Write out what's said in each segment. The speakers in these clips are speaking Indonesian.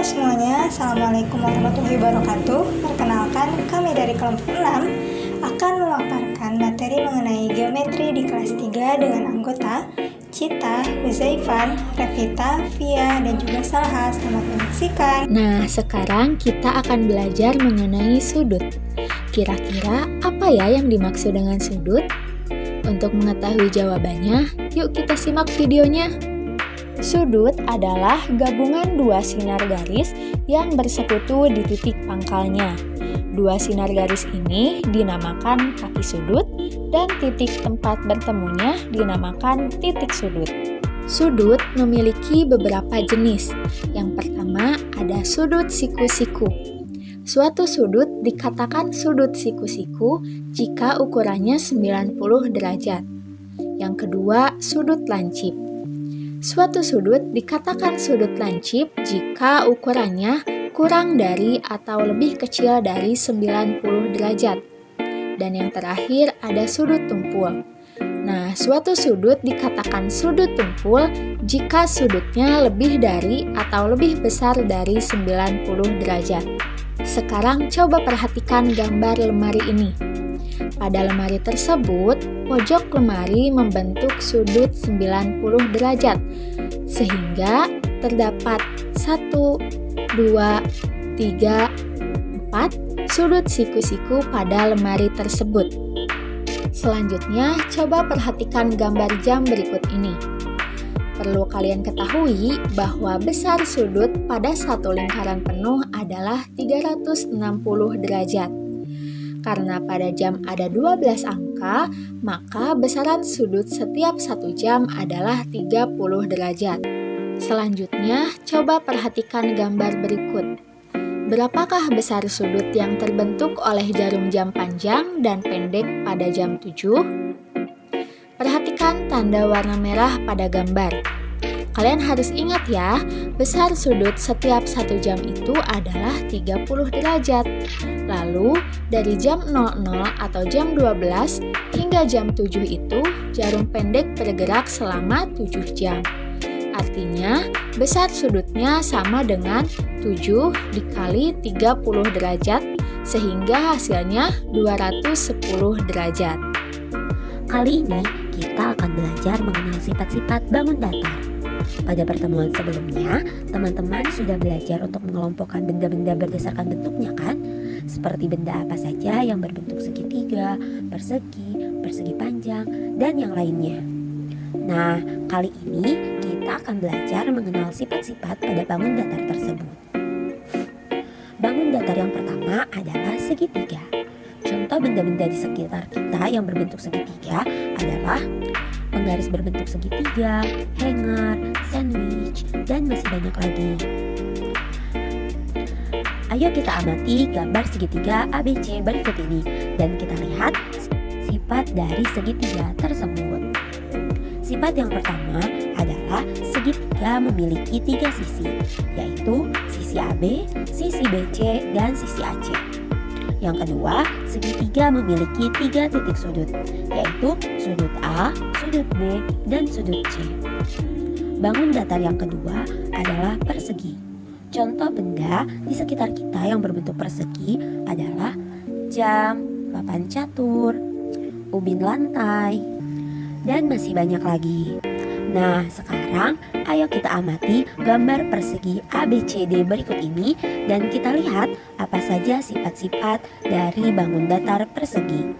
semuanya, Assalamualaikum warahmatullahi wabarakatuh. Perkenalkan, kami dari kelompok 6 akan memaparkan materi mengenai geometri di kelas 3 dengan anggota Cita, Huzaifan, Revita, Via, dan juga Salha. Selamat menyaksikan. Nah, sekarang kita akan belajar mengenai sudut. Kira-kira apa ya yang dimaksud dengan sudut? Untuk mengetahui jawabannya, yuk kita simak videonya. Sudut adalah gabungan dua sinar garis yang bersekutu di titik pangkalnya. Dua sinar garis ini dinamakan kaki sudut dan titik tempat bertemunya dinamakan titik sudut. Sudut memiliki beberapa jenis. Yang pertama ada sudut siku-siku. Suatu sudut dikatakan sudut siku-siku jika ukurannya 90 derajat. Yang kedua, sudut lancip. Suatu sudut dikatakan sudut lancip jika ukurannya kurang dari atau lebih kecil dari 90 derajat. Dan yang terakhir ada sudut tumpul. Nah, suatu sudut dikatakan sudut tumpul jika sudutnya lebih dari atau lebih besar dari 90 derajat. Sekarang coba perhatikan gambar lemari ini. Pada lemari tersebut, pojok lemari membentuk sudut 90 derajat, sehingga terdapat 1, 2, 3, 4 sudut siku-siku pada lemari tersebut. Selanjutnya, coba perhatikan gambar jam berikut ini. Perlu kalian ketahui bahwa besar sudut pada satu lingkaran penuh adalah 360 derajat. Karena pada jam ada 12 angka, maka besaran sudut setiap satu jam adalah 30 derajat. Selanjutnya, coba perhatikan gambar berikut. Berapakah besar sudut yang terbentuk oleh jarum jam panjang dan pendek pada jam 7? Perhatikan tanda warna merah pada gambar. Kalian harus ingat ya, besar sudut setiap satu jam itu adalah 30 derajat. Lalu, dari jam 00 atau jam 12 hingga jam 7 itu, jarum pendek bergerak selama 7 jam. Artinya, besar sudutnya sama dengan 7 dikali 30 derajat, sehingga hasilnya 210 derajat. Kali ini, kita akan belajar mengenal sifat-sifat bangun datar. Pada pertemuan sebelumnya, teman-teman sudah belajar untuk mengelompokkan benda-benda berdasarkan bentuknya kan? Seperti benda apa saja yang berbentuk segitiga, persegi, persegi panjang, dan yang lainnya. Nah, kali ini kita akan belajar mengenal sifat-sifat pada bangun datar tersebut. Bangun datar yang pertama adalah segitiga. Contoh benda-benda di sekitar kita yang berbentuk segitiga adalah penggaris berbentuk segitiga, hanger, sandwich, dan masih banyak lagi. Ayo kita amati gambar segitiga ABC berikut ini dan kita lihat sifat dari segitiga tersebut. Sifat yang pertama adalah segitiga memiliki 3 sisi, yaitu sisi AB, sisi BC, dan sisi AC. Yang kedua, segitiga memiliki 3 titik sudut, yaitu sudut A, sudut B, dan sudut C. Bangun datar yang kedua adalah persegi. Contoh benda di sekitar kita yang berbentuk persegi adalah jam, papan catur, ubin lantai, dan masih banyak lagi. Nah, sekarang ayo kita amati gambar persegi ABCD berikut ini dan kita lihat apa saja sifat-sifat dari bangun datar persegi.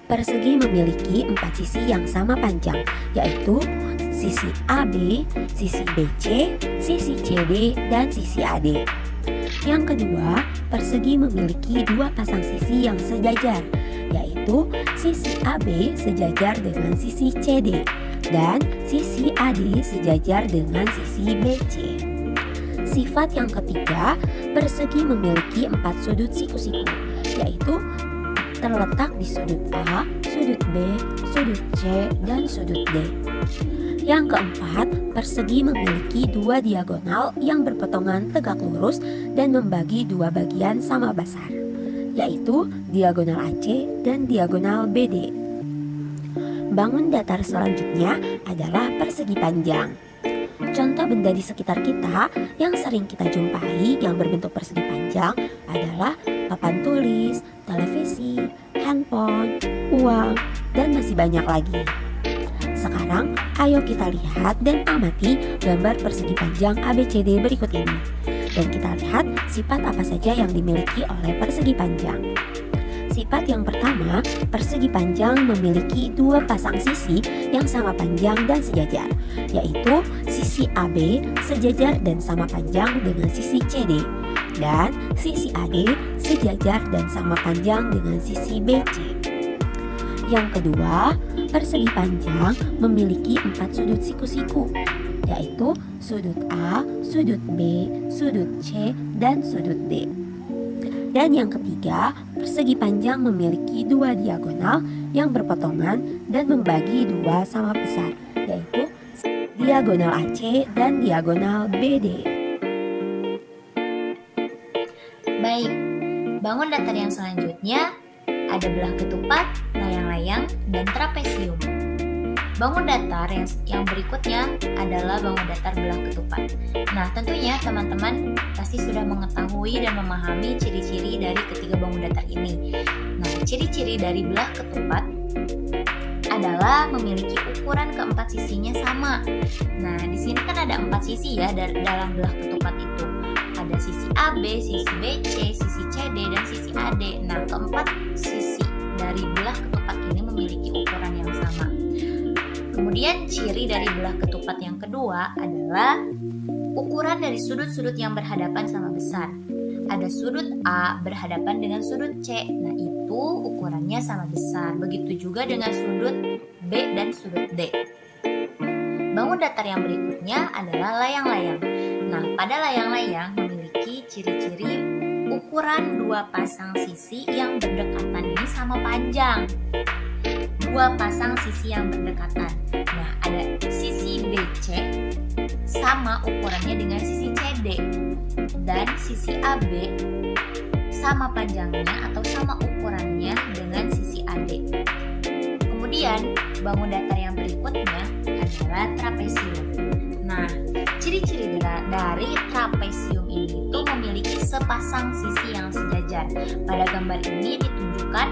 Persegi memiliki 4 sisi yang sama panjang, yaitu sisi AB, sisi BC, sisi CD, dan sisi AD. Yang kedua, persegi memiliki 2 pasang sisi yang sejajar, yaitu sisi AB sejajar dengan sisi CD dan sisi AD sejajar dengan sisi BC. Sifat yang ketiga, persegi memiliki 4 sudut siku-siku, yaitu terletak di sudut A, sudut B, sudut C, dan sudut D. Yang keempat, persegi memiliki 2 diagonal yang berpotongan tegak lurus dan membagi 2 bagian sama besar, yaitu diagonal AC dan diagonal BD. Bangun datar selanjutnya adalah persegi panjang. contoh benda di sekitar kita yang sering kita jumpai yang berbentuk persegi panjang adalah papan tulis, televisi, handphone, uang, dan masih banyak lagi. Sekarang, ayo kita lihat dan amati gambar persegi panjang ABCD berikut ini. Dan kita lihat sifat apa saja yang dimiliki oleh persegi panjang. Sifat yang pertama, persegi panjang memiliki dua pasang sisi yang sama panjang dan sejajar, yaitu sisi AB sejajar dan sama panjang dengan sisi CD, dan sisi AD sejajar dan sama panjang dengan sisi BC. Yang kedua, persegi panjang memiliki 4 sudut siku-siku, yaitu sudut A, sudut B, sudut C, dan sudut D. Dan yang ketiga, persegi panjang memiliki 2 diagonal yang berpotongan dan membagi 2 sama besar, yaitu diagonal AC dan diagonal BD. Baik, bangun datar yang selanjutnya ada belah ketupat, layang-layang, dan trapesium. Bangun datar yang berikutnya adalah bangun datar belah ketupat. Nah, tentunya teman-teman pasti sudah mengetahui dan memahami ciri-ciri dari ketiga bangun datar ini. Nah, ciri-ciri dari belah ketupat adalah memiliki ukuran keempat sisinya sama. Nah, di sini kan ada 4 sisi ya dalam belah ketupat itu. Ada sisi AB, sisi BC, sisi CD, dan sisi AD. Nah, keempat sisi dari belah ketupat ini memiliki ukuran yang sama. Kemudian ciri dari belah ketupat yang kedua adalah ukuran dari sudut-sudut yang berhadapan sama besar. Ada sudut A berhadapan dengan sudut C. Nah, itu ukurannya sama besar. Begitu juga dengan sudut B dan sudut D. Bangun datar yang berikutnya adalah layang-layang. Nah, pada layang-layang memiliki ciri-ciri ukuran 2 pasang sisi yang berdekatan ini sama panjang. 2 pasang sisi yang berdekatan. Nah, ada sisi BC sama ukurannya dengan sisi CD, dan sisi AB sama panjangnya atau sama ukurannya dengan sisi AD. Kemudian bangun datar yang berikutnya adalah trapesium. Nah, ciri-ciri dari trapesium ini itu memiliki sepasang sisi yang sejajar. Pada gambar ini ditunjukkan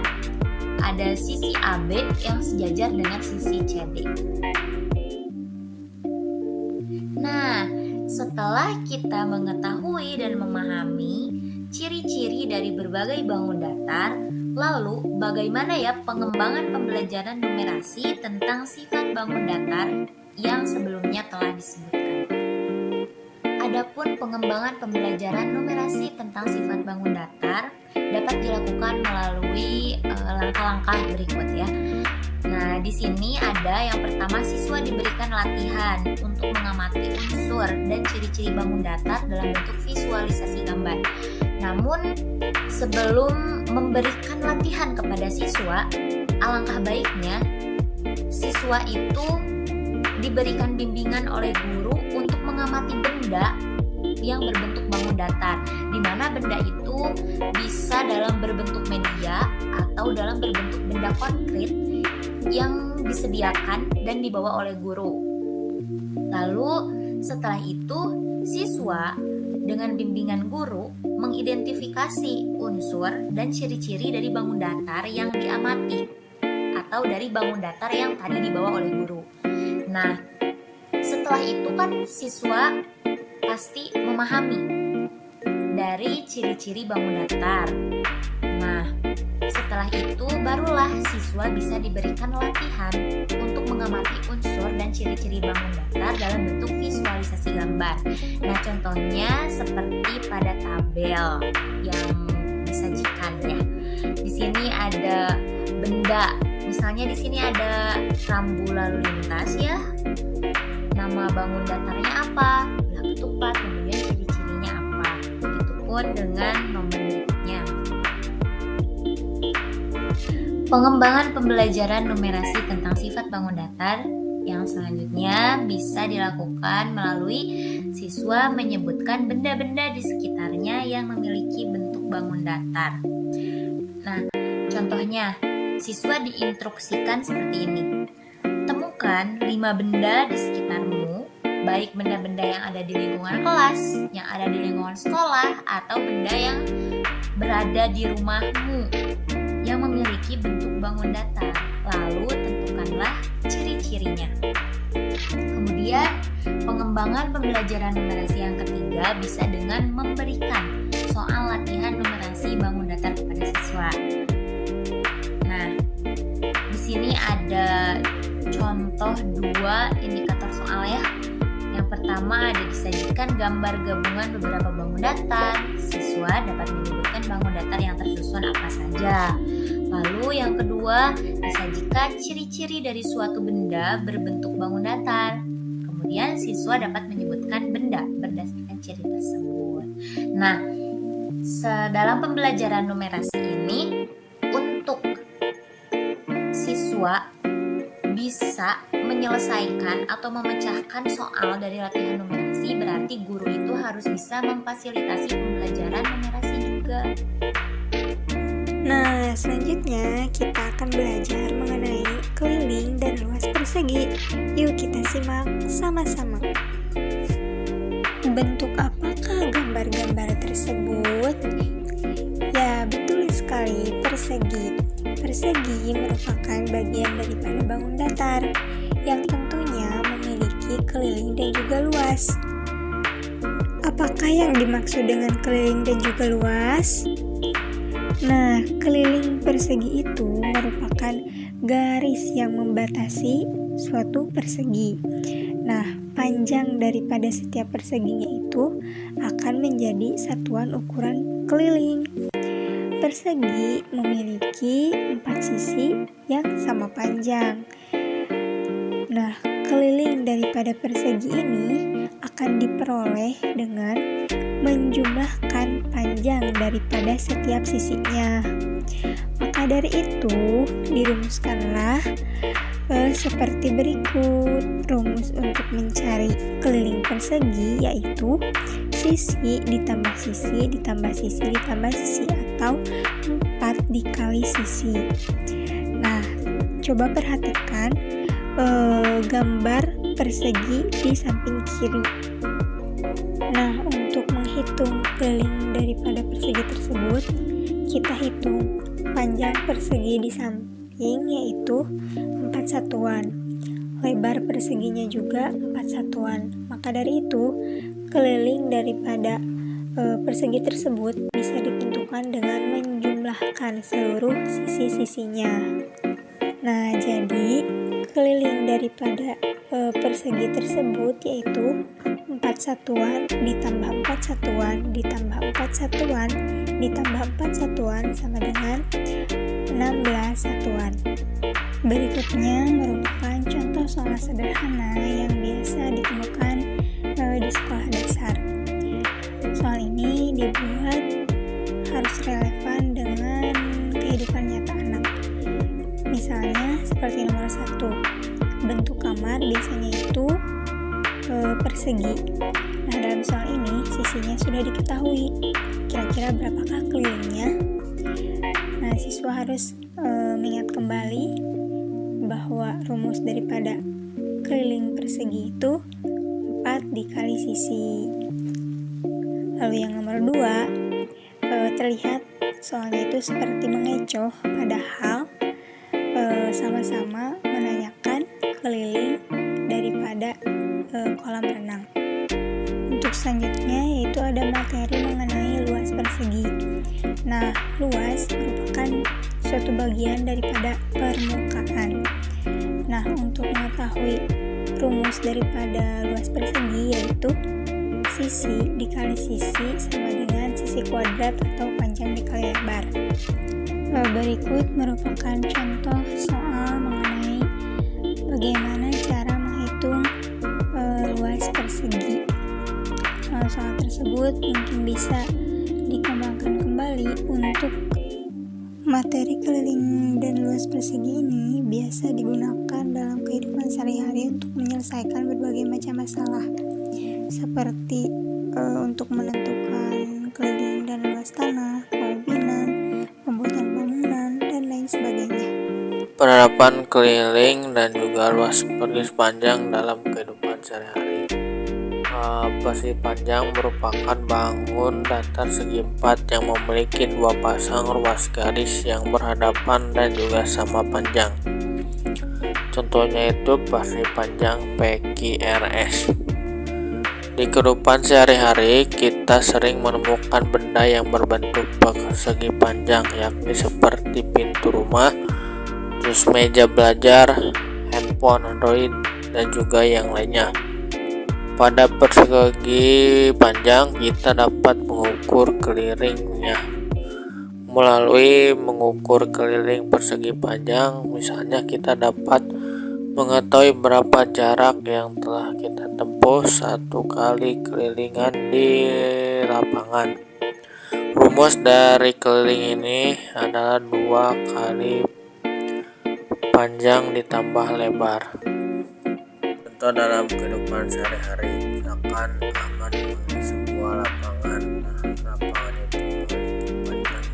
ada sisi AB yang sejajar dengan sisi CD. Nah, setelah kita mengetahui dan memahami ciri-ciri dari berbagai bangun datar, lalu bagaimana ya pengembangan pembelajaran numerasi tentang sifat bangun datar yang sebelumnya telah disebutkan. Adapun pengembangan pembelajaran numerasi tentang sifat bangun datar dapat dilakukan melalui langkah-langkah berikut ya. Nah, di sini ada yang pertama, siswa diberikan latihan untuk mengamati unsur dan ciri-ciri bangun datar dalam bentuk visualisasi gambar. Namun, sebelum memberikan latihan kepada siswa, alangkah baiknya siswa itu diberikan bimbingan oleh guru untuk mengamati benda yang berbentuk bangun datar, di mana benda itu bisa dalam berbentuk media atau dalam berbentuk benda konkret yang disediakan dan dibawa oleh guru. Lalu setelah itu siswa dengan bimbingan guru mengidentifikasi unsur dan ciri-ciri dari bangun datar yang diamati atau dari bangun datar yang tadi dibawa oleh guru. Nah, setelah itu kan siswa pasti memahami dari ciri-ciri bangun datar. Nah, setelah itu barulah siswa bisa diberikan latihan untuk mengamati unsur dan ciri-ciri bangun datar dalam bentuk visualisasi gambar. Nah, contohnya seperti pada tabel yang disajikan ya. Di sini ada benda, misalnya di sini ada rambu lalu lintas ya. Nama bangun datarnya apa? Belah ketupat, kemudian ciri-cirinya apa? Begitupun dengan nomor berikutnya. Pengembangan pembelajaran numerasi tentang sifat bangun datar yang selanjutnya bisa dilakukan melalui siswa menyebutkan benda-benda di sekitarnya yang memiliki bentuk bangun datar. Nah, contohnya, siswa diinstruksikan seperti ini. Temukan 5 benda di sekitarmu baik benda-benda yang ada di lingkungan kelas, yang ada di lingkungan sekolah, atau benda yang berada di rumahmu yang memiliki bentuk bangun datar. Lalu tentukanlah ciri-cirinya. Kemudian, pengembangan pembelajaran numerasi yang ketiga bisa dengan memberikan soal latihan numerasi bangun datar kepada siswa. Nah, di sini ada contoh 2 indikator soal ya. Yang pertama ada disajikan gambar gabungan beberapa bangun datar. Siswa dapat menyebutkan bangun datar yang tersusun apa saja. Lalu yang kedua, disajikan ciri-ciri dari suatu benda berbentuk bangun datar. Kemudian siswa dapat menyebutkan benda berdasarkan ciri tersebut. Nah, dalam pembelajaran numerasi ini, untuk siswa bisa menyelesaikan atau memecahkan soal dari latihan numerasi, berarti guru itu harus bisa memfasilitasi pembelajaran numerasi juga. Nah, selanjutnya kita akan belajar mengenai keliling dan luas persegi. Yuk kita simak sama-sama. Bentuk apakah gambar-gambar tersebut? Ya, betul sekali, persegi. Persegi merupakan bagian daripada bangun datar yang tentunya memiliki keliling dan juga luas. Apakah yang dimaksud dengan keliling dan juga luas? Nah, keliling persegi itu merupakan garis yang membatasi suatu persegi. Nah, panjang daripada setiap perseginya itu akan menjadi satuan ukuran keliling. Persegi memiliki 4 sisi yang sama panjang. Nah, keliling daripada persegi ini akan diperoleh dengan menjumlahkan panjang daripada setiap sisinya. Maka dari itu, dirumuskanlah seperti berikut. Rumus untuk mencari keliling persegi yaitu sisi ditambah sisi ditambah sisi ditambah sisi atau 4 dikali sisi. Nah, coba perhatikan gambar persegi di samping kiri. Nah, untuk menghitung keliling daripada persegi tersebut, kita hitung panjang persegi di samping yaitu 4 satuan. Lebar perseginya juga 4 satuan. Maka dari itu, keliling daripada persegi tersebut bisa ditentukan dengan menjumlahkan seluruh sisi-sisinya. Nah, jadi keliling daripada persegi tersebut yaitu 4 satuan ditambah 4 satuan ditambah 4 satuan ditambah 4 satuan sama dengan 16 satuan. Berikutnya merupakan contoh soal sederhana yang biasa ditemukan di sekolah dasar. Soal ini dibuat harus relevan dengan kehidupan nyata anak. Misalnya seperti nomor 1, bentuk kamar biasanya itu persegi. Nah, dalam soal ini sisinya sudah diketahui. Kira-kira berapakah kelilingnya? Nah, siswa harus mengingat kembali bahwa rumus daripada keliling persegi itu 4 dikali sisi. Lalu yang nomor 2, terlihat soalnya itu seperti mengecoh, padahal sama-sama menanyakan keliling daripada kolam renang. Untuk selanjutnya yaitu ada materi mengenai luas persegi. Nah, luas merupakan suatu bagian daripada permukaan. Nah, untuk mengetahui rumus daripada luas persegi yaitu sisi dikali sisi sama dengan sisi kuadrat atau panjang dikali lebar. Berikut merupakan contoh soal mengenai bagaimana cara menghitung luas persegi. Soal tersebut mungkin bisa dikembangkan kembali. Untuk materi keliling dan luas persegi ini biasa digunakan dalam kehidupan sehari-hari untuk menyelesaikan berbagai macam masalah, seperti untuk menentukan keliling dan luas tanah, pemimpinan, pembuatan bangunan, dan lain sebagainya. Penerapan keliling dan juga luas persegi sepanjang dalam kehidupan sehari-hari. persegi panjang merupakan bangun datar segi empat yang memiliki dua pasang ruas garis yang berhadapan dan juga sama panjang. Contohnya itu persegi panjang PQRS. Di kehidupan sehari-hari kita sering menemukan benda yang berbentuk persegi panjang, yakni seperti pintu rumah, terus meja belajar, handphone Android, dan juga yang lainnya. Pada persegi panjang kita dapat mengukur kelilingnya melalui mengukur keliling persegi panjang. Misalnya kita dapat mengetahui berapa jarak yang telah kita tempuh satu kali kelilingan di lapangan. Rumus dari keliling ini adalah 2 kali panjang ditambah lebar. Contoh dalam kehidupan sehari-hari, misalkan Ahmad mengenai sebuah lapangan. Lapangan itu memiliki panjang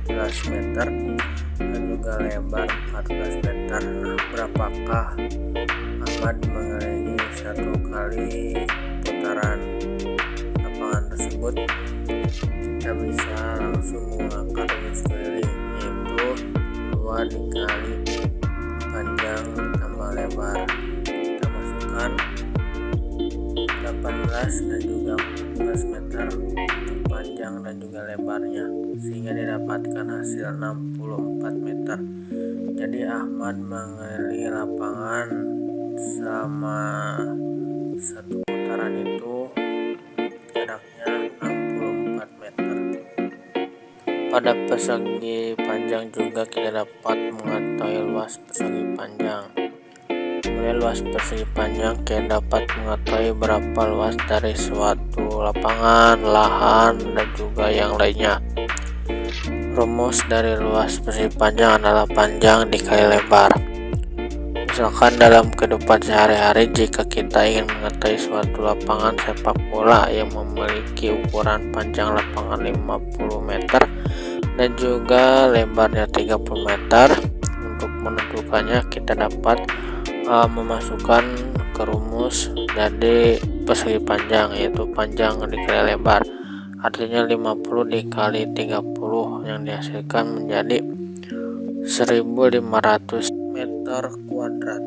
18 meter dan juga lebar 14 meter. Berapakah Ahmad mengenai satu kali putaran lapangan tersebut? Kita bisa langsung menggunakan rumus keliling, yaitu 2 dikali panjang ditambah lebar. Kita masukkan 18 dan juga 14 meter untuk panjang dan juga lebarnya, sehingga didapatkan hasil 64 meter. Jadi Ahmad mengelilingi lapangan selama satu putaran itu jaraknya 64 meter. Pada persegi panjang juga kita dapat mengetahui luas persegi panjang. Melalui luas persegi panjang kita dapat mengetahui berapa luas dari suatu lapangan, lahan, dan juga yang lainnya. Rumus dari luas persegi panjang adalah panjang dikali lebar. Misalkan dalam kehidupan sehari-hari, jika kita ingin mengetahui suatu lapangan sepak bola yang memiliki ukuran panjang lapangan 50 meter dan juga lebarnya 30 meter, untuk menentukannya kita dapat memasukkan ke rumus dari persegi panjang, yaitu panjang dikali lebar. Artinya 50 dikali 30 yang dihasilkan menjadi 1500 meter kuadrat.